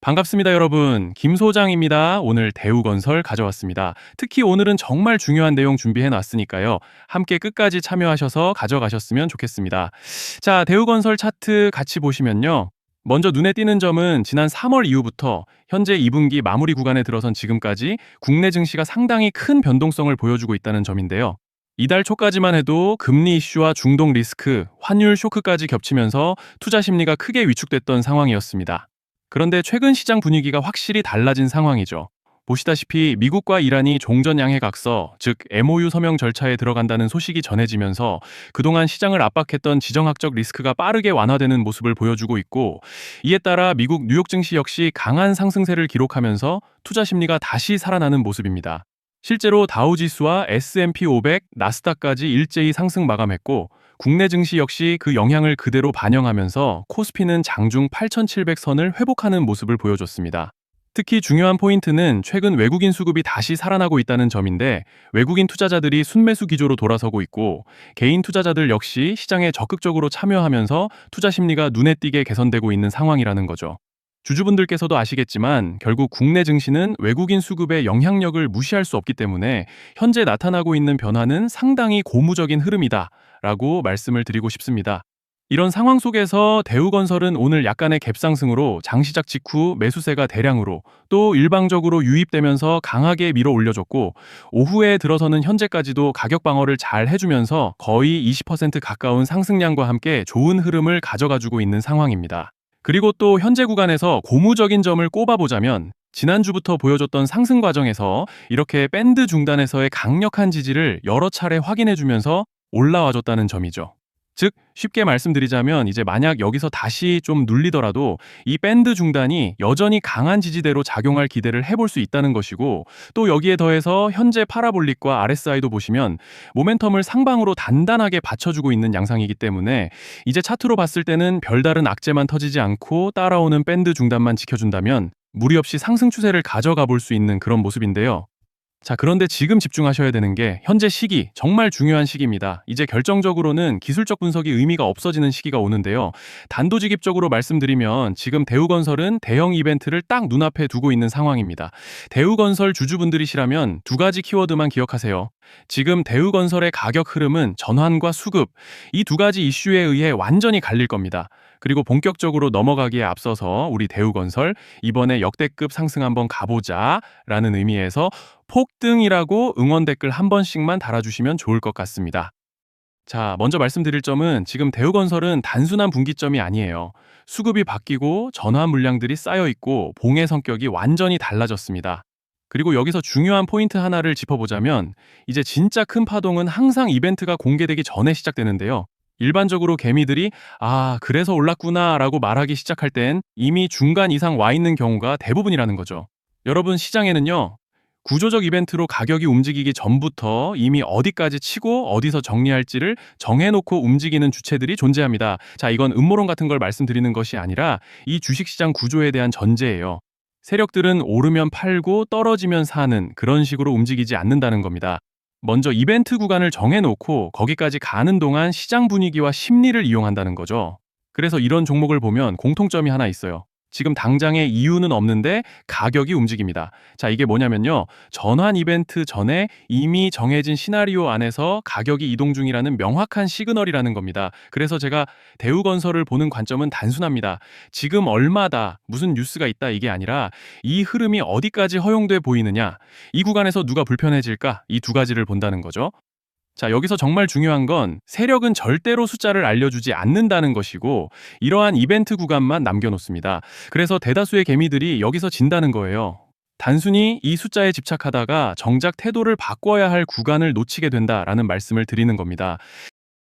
반갑습니다, 여러분. 김 소장입니다. 오늘 대우건설 가져왔습니다. 특히 오늘은 정말 중요한 내용 준비해 놨으니까요. 함께 끝까지 참여하셔서 가져가셨으면 좋겠습니다. 자, 대우건설 차트 같이 보시면요. 먼저 눈에 띄는 점은 지난 3월 이후부터 현재 2분기 마무리 구간에 들어선 지금까지 국내 증시가 상당히 큰 변동성을 보여주고 있다는 점인데요. 이달 초까지만 해도 금리 이슈와 중동 리스크, 환율 쇼크까지 겹치면서 투자 심리가 크게 위축됐던 상황이었습니다. 그런데 최근 시장 분위기가 확실히 달라진 상황이죠. 보시다시피 미국과 이란이 종전 양해 각서, 즉 MOU 서명 절차에 들어간다는 소식이 전해지면서 그동안 시장을 압박했던 지정학적 리스크가 빠르게 완화되는 모습을 보여주고 있고, 이에 따라 미국 뉴욕 증시 역시 강한 상승세를 기록하면서 투자 심리가 다시 살아나는 모습입니다. 실제로 다우지수와 S&P 500, 나스닥까지 일제히 상승 마감했고, 국내 증시 역시 그 영향을 그대로 반영하면서 코스피는 장중 8,700선을 회복하는 모습을 보여줬습니다. 특히 중요한 포인트는 최근 외국인 수급이 다시 살아나고 있다는 점인데, 외국인 투자자들이 순매수 기조로 돌아서고 있고, 개인 투자자들 역시 시장에 적극적으로 참여하면서 투자 심리가 눈에 띄게 개선되고 있는 상황이라는 거죠. 주주분들께서도 아시겠지만 결국 국내 증시는 외국인 수급의 영향력을 무시할 수 없기 때문에 현재 나타나고 있는 변화는 상당히 고무적인 흐름이다 라고 말씀을 드리고 싶습니다. 이런 상황 속에서 대우건설은 오늘 약간의 갭상승으로 장시작 직후 매수세가 대량으로 또 일방적으로 유입되면서 강하게 밀어 올려줬고, 오후에 들어서는 현재까지도 가격 방어를 잘 해주면서 거의 20% 가까운 상승량과 함께 좋은 흐름을 가져가주고 있는 상황입니다. 그리고 또 현재 구간에서 고무적인 점을 꼽아보자면 지난주부터 보여줬던 상승 과정에서 이렇게 밴드 중단에서의 강력한 지지를 여러 차례 확인해주면서 올라와줬다는 점이죠. 즉 쉽게 말씀드리자면 이제 만약 여기서 다시 좀 눌리더라도 이 밴드 중단이 여전히 강한 지지대로 작용할 기대를 해볼 수 있다는 것이고, 또 여기에 더해서 현재 파라볼릭과 RSI도 보시면 모멘텀을 상방으로 단단하게 받쳐주고 있는 양상이기 때문에 이제 차트로 봤을 때는 별다른 악재만 터지지 않고 따라오는 밴드 중단만 지켜준다면 무리 없이 상승 추세를 가져가 볼 수 있는 그런 모습인데요. 자, 그런데 지금 집중하셔야 되는 게 현재 시기, 정말 중요한 시기입니다. 이제 결정적으로는 기술적 분석이 의미가 없어지는 시기가 오는데요. 단도직입적으로 말씀드리면 지금 대우건설은 대형 이벤트를 딱 눈앞에 두고 있는 상황입니다. 대우건설 주주분들이시라면 두 가지 키워드만 기억하세요. 지금 대우건설의 가격 흐름은 전환과 수급, 이 두 가지 이슈에 의해 완전히 갈릴 겁니다. 그리고 본격적으로 넘어가기에 앞서서 우리 대우건설 이번에 역대급 상승 한번 가보자 라는 의미에서 폭등이라고 응원 댓글 한 번씩만 달아주시면 좋을 것 같습니다. 자, 먼저 말씀드릴 점은 지금 대우건설은 단순한 분기점이 아니에요. 수급이 바뀌고 전환 물량들이 쌓여 있고 봉의 성격이 완전히 달라졌습니다. 그리고 여기서 중요한 포인트 하나를 짚어보자면 이제 진짜 큰 파동은 항상 이벤트가 공개되기 전에 시작되는데요. 일반적으로 개미들이 그래서 올랐구나 라고 말하기 시작할 땐 이미 중간 이상 와 있는 경우가 대부분이라는 거죠. 여러분, 시장에는요, 구조적 이벤트로 가격이 움직이기 전부터 이미 어디까지 치고 어디서 정리할지를 정해놓고 움직이는 주체들이 존재합니다. 자, 이건 음모론 같은 걸 말씀드리는 것이 아니라 이 주식시장 구조에 대한 전제예요. 세력들은 오르면 팔고 떨어지면 사는 그런 식으로 움직이지 않는다는 겁니다. 먼저 이벤트 구간을 정해놓고 거기까지 가는 동안 시장 분위기와 심리를 이용한다는 거죠. 그래서 이런 종목을 보면 공통점이 하나 있어요. 지금 당장의 이유는 없는데 가격이 움직입니다. 자, 이게 뭐냐면요, 전환 이벤트 전에 이미 정해진 시나리오 안에서 가격이 이동 중이라는 명확한 시그널이라는 겁니다. 그래서 제가 대우건설을 보는 관점은 단순합니다. 지금 얼마다, 무슨 뉴스가 있다, 이게 아니라 이 흐름이 어디까지 허용돼 보이느냐, 이 구간에서 누가 불편해질까, 이 두 가지를 본다는 거죠. 자, 여기서 정말 중요한 건 세력은 절대로 숫자를 알려주지 않는다는 것이고, 이러한 이벤트 구간만 남겨놓습니다. 그래서 대다수의 개미들이 여기서 진다는 거예요. 단순히 이 숫자에 집착하다가 정작 태도를 바꿔야 할 구간을 놓치게 된다라는 말씀을 드리는 겁니다.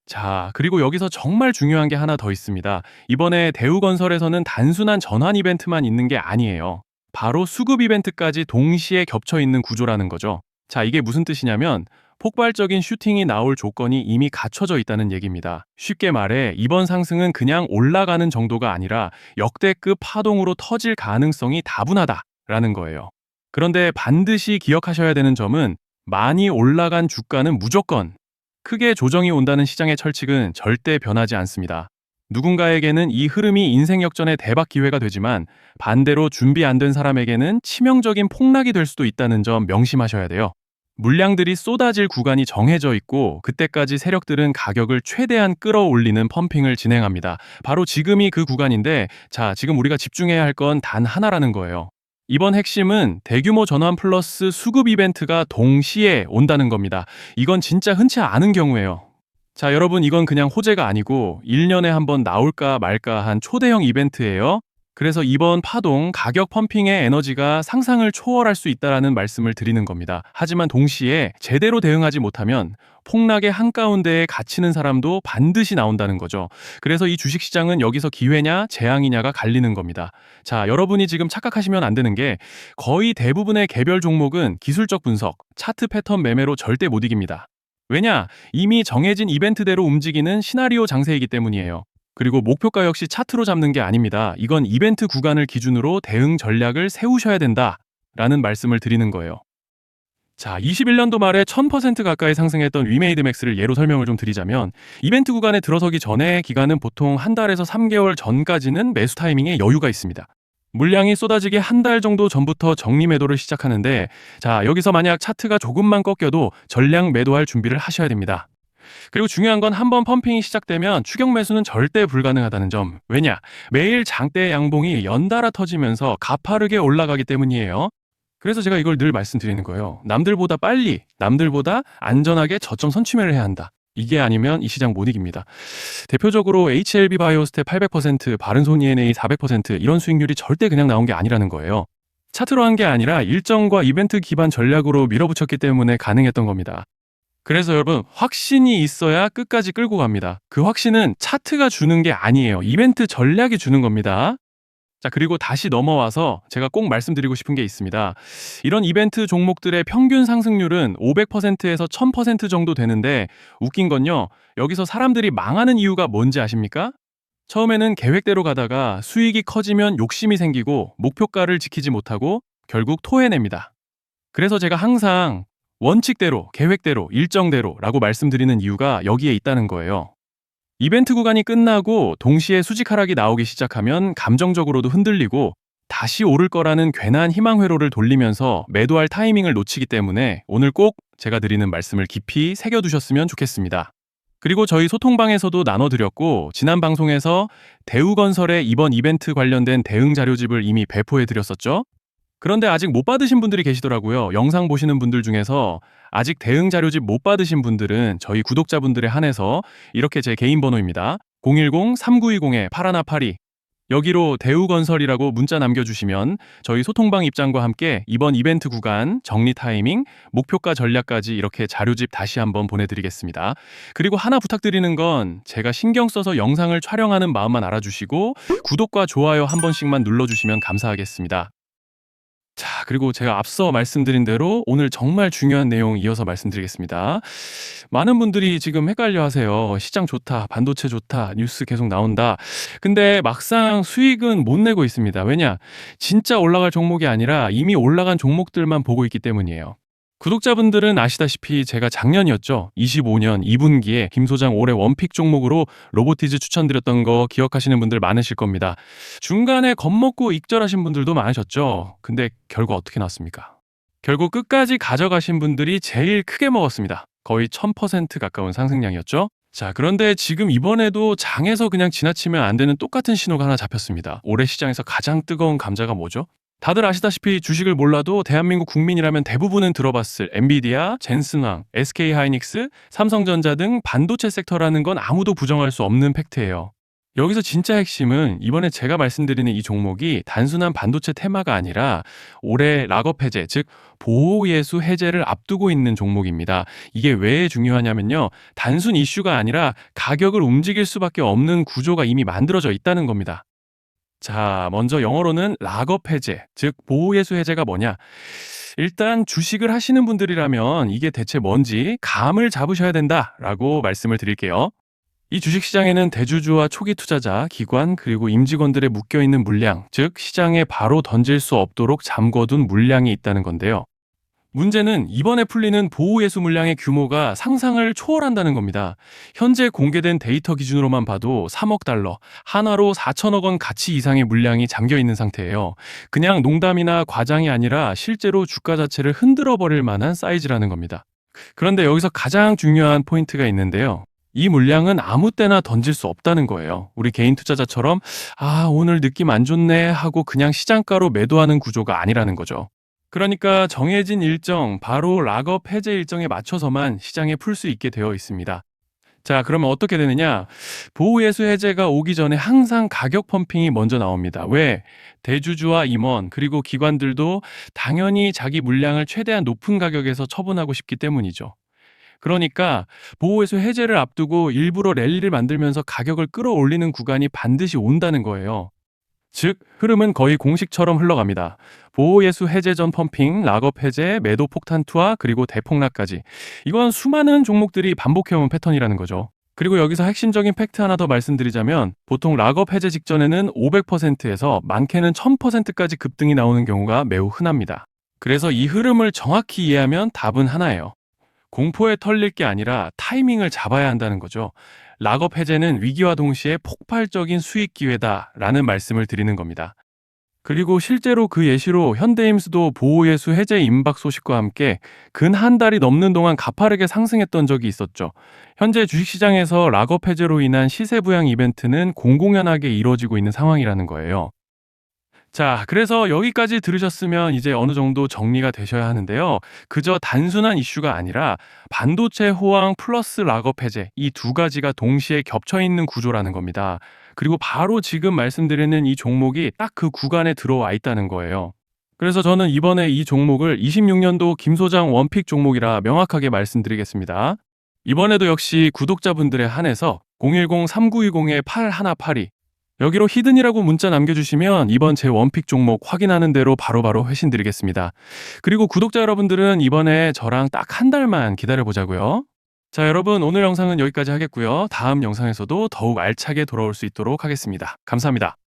자, 그리고 여기서 정말 중요한 게 하나 더 있습니다. 이번에 대우건설에서는 단순한 전환 이벤트만 있는 게 아니에요. 바로 수급 이벤트까지 동시에 겹쳐 있는 구조라는 거죠. 자, 이게 무슨 뜻이냐면 폭발적인 슈팅이 나올 조건이 이미 갖춰져 있다는 얘기입니다. 쉽게 말해 이번 상승은 그냥 올라가는 정도가 아니라 역대급 파동으로 터질 가능성이 다분하다라는 거예요. 그런데 반드시 기억하셔야 되는 점은 많이 올라간 주가는 무조건 크게 조정이 온다는 시장의 철칙은 절대 변하지 않습니다. 누군가에게는 이 흐름이 인생 역전의 대박 기회가 되지만 반대로 준비 안 된 사람에게는 치명적인 폭락이 될 수도 있다는 점 명심하셔야 돼요. 물량들이 쏟아질 구간이 정해져 있고 그때까지 세력들은 가격을 최대한 끌어올리는 펌핑을 진행합니다. 바로 지금이 그 구간인데 자, 지금 우리가 집중해야 할 건 단 하나라는 거예요. 이번 핵심은 대규모 전환 플러스 수급 이벤트가 동시에 온다는 겁니다. 이건 진짜 흔치 않은 경우예요. 자, 여러분, 이건 그냥 호재가 아니고 1년에 한 번 나올까 말까 한 초대형 이벤트예요. 그래서 이번 파동 가격 펌핑의 에너지가 상상을 초월할 수 있다라는 말씀을 드리는 겁니다. 하지만 동시에 제대로 대응하지 못하면 폭락의 한가운데에 갇히는 사람도 반드시 나온다는 거죠. 그래서 이 주식시장은 여기서 기회냐 재앙이냐가 갈리는 겁니다. 자, 여러분이 지금 착각하시면 안 되는 게 거의 대부분의 개별 종목은 기술적 분석, 차트 패턴 매매로 절대 못 이깁니다. 왜냐? 이미 정해진 이벤트대로 움직이는 시나리오 장세이기 때문이에요. 그리고 목표가 역시 차트로 잡는 게 아닙니다. 이건 이벤트 구간을 기준으로 대응 전략을 세우셔야 된다라는 말씀을 드리는 거예요. 자, 21년도 말에 1000% 가까이 상승했던 위메이드맥스를 예로 설명을 좀 드리자면 이벤트 구간에 들어서기 전에 기간은 보통 한 달에서 3개월 전까지는 매수 타이밍에 여유가 있습니다. 물량이 쏟아지기 한 달 정도 전부터 정리 매도를 시작하는데 자, 여기서 만약 차트가 조금만 꺾여도 전량 매도할 준비를 하셔야 됩니다. 그리고 중요한 건 한번 펌핑이 시작되면 추격 매수는 절대 불가능하다는 점. 왜냐? 매일 장대 양봉이 연달아 터지면서 가파르게 올라가기 때문이에요. 그래서 제가 이걸 늘 말씀드리는 거예요. 남들보다 빨리, 남들보다 안전하게 저점 선취매를 해야 한다. 이게 아니면 이 시장 못 이깁니다. 대표적으로 HLB 바이오스텝 800%, 바른손 ENA 400% 이런 수익률이 절대 그냥 나온 게 아니라는 거예요. 차트로 한 게 아니라 일정과 이벤트 기반 전략으로 밀어붙였기 때문에 가능했던 겁니다. 그래서 여러분, 확신이 있어야 끝까지 끌고 갑니다. 그 확신은 차트가 주는 게 아니에요. 이벤트 전략이 주는 겁니다. 자, 그리고 다시 넘어와서 제가 꼭 말씀드리고 싶은 게 있습니다. 이런 이벤트 종목들의 평균 상승률은 500%에서 1000% 정도 되는데 웃긴 건요. 여기서 사람들이 망하는 이유가 뭔지 아십니까? 처음에는 계획대로 가다가 수익이 커지면 욕심이 생기고 목표가를 지키지 못하고 결국 토해냅니다. 그래서 제가 항상 원칙대로, 계획대로, 일정대로라고 말씀드리는 이유가 여기에 있다는 거예요. 이벤트 구간이 끝나고 동시에 수직 하락이 나오기 시작하면 감정적으로도 흔들리고 다시 오를 거라는 괜한 희망 회로를 돌리면서 매도할 타이밍을 놓치기 때문에 오늘 꼭 제가 드리는 말씀을 깊이 새겨두셨으면 좋겠습니다. 그리고 저희 소통방에서도 나눠드렸고 지난 방송에서 대우건설의 이번 이벤트 관련된 대응 자료집을 이미 배포해드렸었죠. 그런데 아직 못 받으신 분들이 계시더라고요. 영상 보시는 분들 중에서 아직 대응 자료집 못 받으신 분들은 저희 구독자분들에 한해서 이렇게 제 개인 번호입니다. 010-3920-8182 여기로 대우건설이라고 문자 남겨주시면 저희 소통방 입장과 함께 이번 이벤트 구간, 정리 타이밍, 목표가 전략까지 이렇게 자료집 다시 한번 보내드리겠습니다. 그리고 하나 부탁드리는 건 제가 신경 써서 영상을 촬영하는 마음만 알아주시고 구독과 좋아요 한 번씩만 눌러주시면 감사하겠습니다. 자, 그리고 제가 앞서 말씀드린 대로 오늘 정말 중요한 내용 이어서 말씀드리겠습니다. 많은 분들이 지금 헷갈려 하세요. 시장 좋다, 반도체 좋다, 뉴스 계속 나온다. 근데 막상 수익은 못 내고 있습니다. 왜냐? 진짜 올라갈 종목이 아니라 이미 올라간 종목들만 보고 있기 때문이에요. 구독자분들은 아시다시피 제가 작년이었죠. 25년 2분기에 김 소장 올해 원픽 종목으로 로보티즈 추천드렸던 거 기억하시는 분들 많으실 겁니다. 중간에 겁먹고 익절하신 분들도 많으셨죠. 근데 결과 어떻게 났습니까? 결국 끝까지 가져가신 분들이 제일 크게 먹었습니다. 거의 1000% 가까운 상승량이었죠. 자, 그런데 지금 이번에도 장에서 그냥 지나치면 안 되는 똑같은 신호가 하나 잡혔습니다. 올해 시장에서 가장 뜨거운 감자가 뭐죠? 다들 아시다시피 주식을 몰라도 대한민국 국민이라면 대부분은 들어봤을 엔비디아, 젠슨왕, SK하이닉스, 삼성전자 등 반도체 섹터라는 건 아무도 부정할 수 없는 팩트예요. 여기서 진짜 핵심은 이번에 제가 말씀드리는 이 종목이 단순한 반도체 테마가 아니라 올해 락업 해제, 즉 보호예수 해제를 앞두고 있는 종목입니다. 이게 왜 중요하냐면요. 단순 이슈가 아니라 가격을 움직일 수밖에 없는 구조가 이미 만들어져 있다는 겁니다. 자, 먼저 영어로는 락업 해제, 즉 보호예수 해제가 뭐냐? 일단 주식을 하시는 분들이라면 이게 대체 뭔지 감을 잡으셔야 된다라고 말씀을 드릴게요. 이 주식시장에는 대주주와 초기 투자자, 기관, 그리고 임직원들의 묶여있는 물량, 즉 시장에 바로 던질 수 없도록 잠궈둔 물량이 있다는 건데요. 문제는 이번에 풀리는 보호예수 물량의 규모가 상상을 초월한다는 겁니다. 현재 공개된 데이터 기준으로만 봐도 3억 달러, 하나로 4천억 원 가치 이상의 물량이 잠겨 있는 상태예요. 그냥 농담이나 과장이 아니라 실제로 주가 자체를 흔들어 버릴 만한 사이즈라는 겁니다. 그런데 여기서 가장 중요한 포인트가 있는데요. 이 물량은 아무 때나 던질 수 없다는 거예요. 우리 개인 투자자처럼 오늘 느낌 안 좋네 하고 그냥 시장가로 매도하는 구조가 아니라는 거죠. 그러니까 정해진 일정, 바로 락업 해제 일정에 맞춰서만 시장에 풀 수 있게 되어 있습니다. 자, 그러면 어떻게 되느냐? 보호예수 해제가 오기 전에 항상 가격 펌핑이 먼저 나옵니다. 왜? 대주주와 임원, 그리고 기관들도 당연히 자기 물량을 최대한 높은 가격에서 처분하고 싶기 때문이죠. 그러니까 보호예수 해제를 앞두고 일부러 랠리를 만들면서 가격을 끌어올리는 구간이 반드시 온다는 거예요. 즉, 흐름은 거의 공식처럼 흘러갑니다. 보호예수 해제 전 펌핑, 락업 해제, 매도 폭탄 투하, 그리고 대폭락까지. 이건 수많은 종목들이 반복해온 패턴이라는 거죠. 그리고 여기서 핵심적인 팩트 하나 더 말씀드리자면 보통 락업 해제 직전에는 500%에서 많게는 1000%까지 급등이 나오는 경우가 매우 흔합니다. 그래서 이 흐름을 정확히 이해하면 답은 하나예요. 공포에 털릴 게 아니라 타이밍을 잡아야 한다는 거죠. 락업 해제는 위기와 동시에 폭발적인 수익 기회다라는 말씀을 드리는 겁니다. 그리고 실제로 그 예시로 현대임수도 보호예수 해제 임박 소식과 함께 근 한 달이 넘는 동안 가파르게 상승했던 적이 있었죠. 현재 주식시장에서 락업 해제로 인한 시세 부양 이벤트는 공공연하게 이루어지고 있는 상황이라는 거예요. 자, 그래서 여기까지 들으셨으면 이제 어느 정도 정리가 되셔야 하는데요. 그저 단순한 이슈가 아니라 반도체 호황 플러스 락업 해제 이 두 가지가 동시에 겹쳐 있는 구조라는 겁니다. 그리고 바로 지금 말씀드리는 이 종목이 딱 그 구간에 들어와 있다는 거예요. 그래서 저는 이번에 이 종목을 26년도 김 소장 원픽 종목이라 명확하게 말씀드리겠습니다. 이번에도 역시 구독자분들에 한해서 010-3920-8182 여기로 히든이라고 문자 남겨주시면 이번 제 원픽 종목 확인하는 대로 바로바로 회신 드리겠습니다. 그리고 구독자 여러분들은 이번에 저랑 딱 한 달만 기다려보자고요. 자, 여러분 오늘 영상은 여기까지 하겠고요. 다음 영상에서도 더욱 알차게 돌아올 수 있도록 하겠습니다. 감사합니다.